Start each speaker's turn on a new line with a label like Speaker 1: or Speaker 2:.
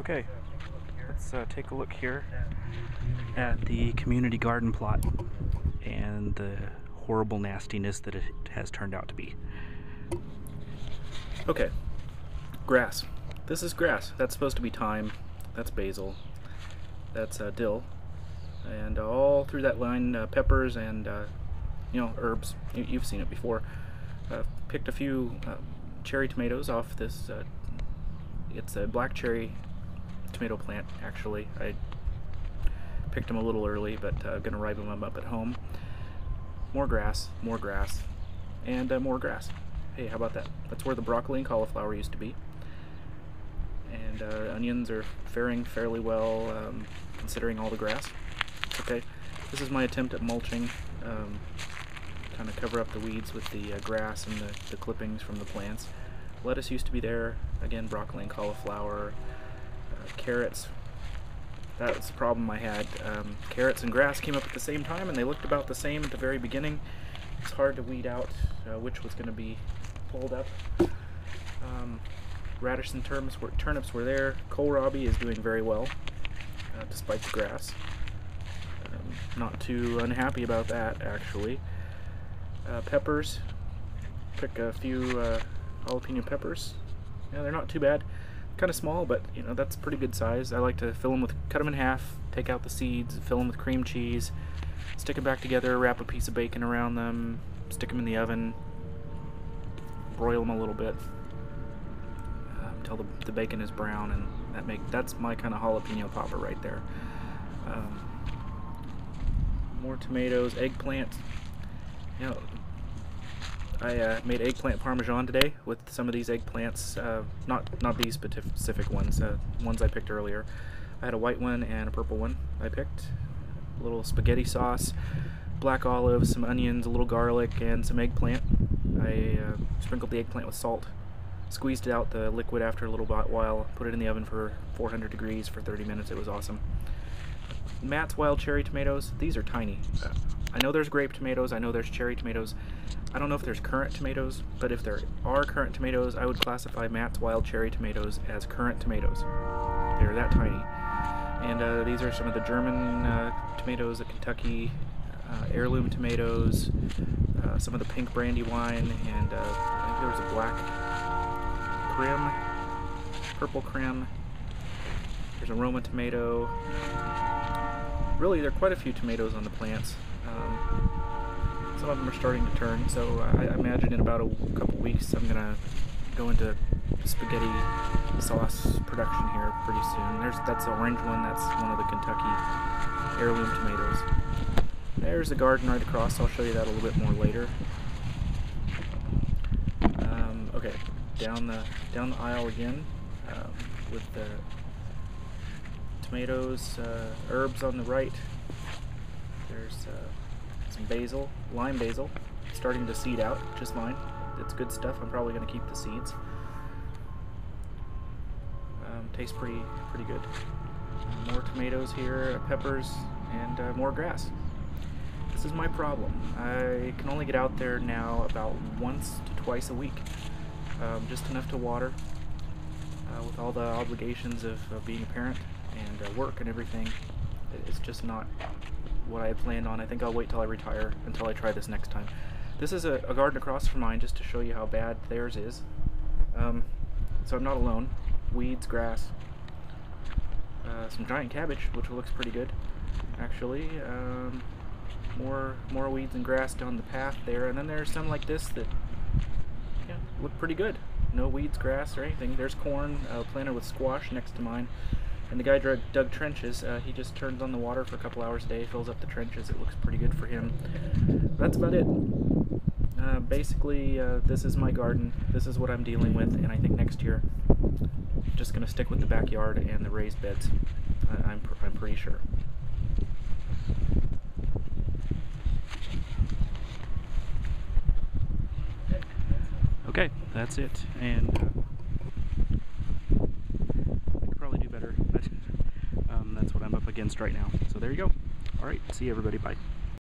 Speaker 1: Okay, let's take a look here at the community garden plot and the horrible nastiness that it has turned out to be. Okay, grass. This is grass. That's supposed to be thyme. That's basil. That's dill. And all through that line, peppers and herbs. You've seen it before. Picked a few cherry tomatoes off this. It's a black cherry tomato plant, actually. I picked them a little early, but I'm gonna ripe them up at home. More grass, and more grass. Hey, how about that? That's where the broccoli and cauliflower used to be. And onions are faring fairly well, considering all the grass. Okay, this is my attempt at mulching, kind of cover up the weeds with the grass and the clippings from the plants. Lettuce used to be there. Again, broccoli and cauliflower. Carrots. That was the problem I had. Carrots and grass came up at the same time, and they looked about the same at the very beginning. It's hard to weed out which was going to be pulled up. Radish and turnips were there. Kohlrabi is doing very well, despite the grass. Not too unhappy about that, actually. Peppers. Pick a few jalapeno peppers. Yeah, they're not too bad. Kind of small, but that's pretty good size. I like to cut them in half, take out the seeds, fill them with cream cheese, stick them back together, wrap a piece of bacon around them, stick them in the oven, broil them a little bit until the bacon is brown, and that's my kind of jalapeno popper right there. More tomatoes, eggplant. I made eggplant parmesan today with some of these eggplants, not these specific ones, ones I picked earlier. I had a white one and a purple one I picked. A little spaghetti sauce, black olives, some onions, a little garlic, and some eggplant. I sprinkled the eggplant with salt, squeezed out the liquid after a little while, put it in the oven for 400 degrees for 30 minutes. It was awesome. Matt's wild cherry tomatoes, these are tiny. I know there's grape tomatoes, I know there's cherry tomatoes. I don't know if there's currant tomatoes, but if there are currant tomatoes, I would classify Matt's wild cherry tomatoes as currant tomatoes. They're that tiny. And these are some of the German tomatoes, the Kentucky heirloom tomatoes, some of the pink brandy wine, and I think there was a black creme, purple creme. There's a Roma tomato. Really, there are quite a few tomatoes on the plants. Some of them are starting to turn, so I imagine in about a couple weeks I'm gonna go into spaghetti sauce production here pretty soon. That's the orange one. That's one of the Kentucky heirloom tomatoes. There's the garden right across. I'll show you that a little bit more later. Okay, down the aisle again with the tomatoes, herbs on the right. There's some basil, lime basil, starting to seed out, which is fine. It's good stuff. I'm probably going to keep the seeds. Tastes pretty good. More tomatoes here, peppers, and more grass. This is my problem. I can only get out there now about once to twice a week. Just enough to water. With all the obligations of being a parent and work and everything, it's just not what I had planned on. I think I'll wait till I retire until I try this next time. This is a garden across from mine, just to show you how bad theirs is. So I'm not alone. Weeds, grass, some giant cabbage, which looks pretty good, actually. More weeds and grass down the path there, and then there's some like this that look pretty good. No weeds, grass, or anything. There's corn planted with squash next to mine. And the guy dug trenches. He just turns on the water for a couple hours a day, fills up the trenches. It looks pretty good for him. That's about it. Basically, this is my garden. This is what I'm dealing with, and I think next year I'm just going to stick with the backyard and the raised beds. I'm pretty sure. Okay, that's it. And probably do better, but that's what I'm up against right now. So there you go. All right, see you everybody. Bye.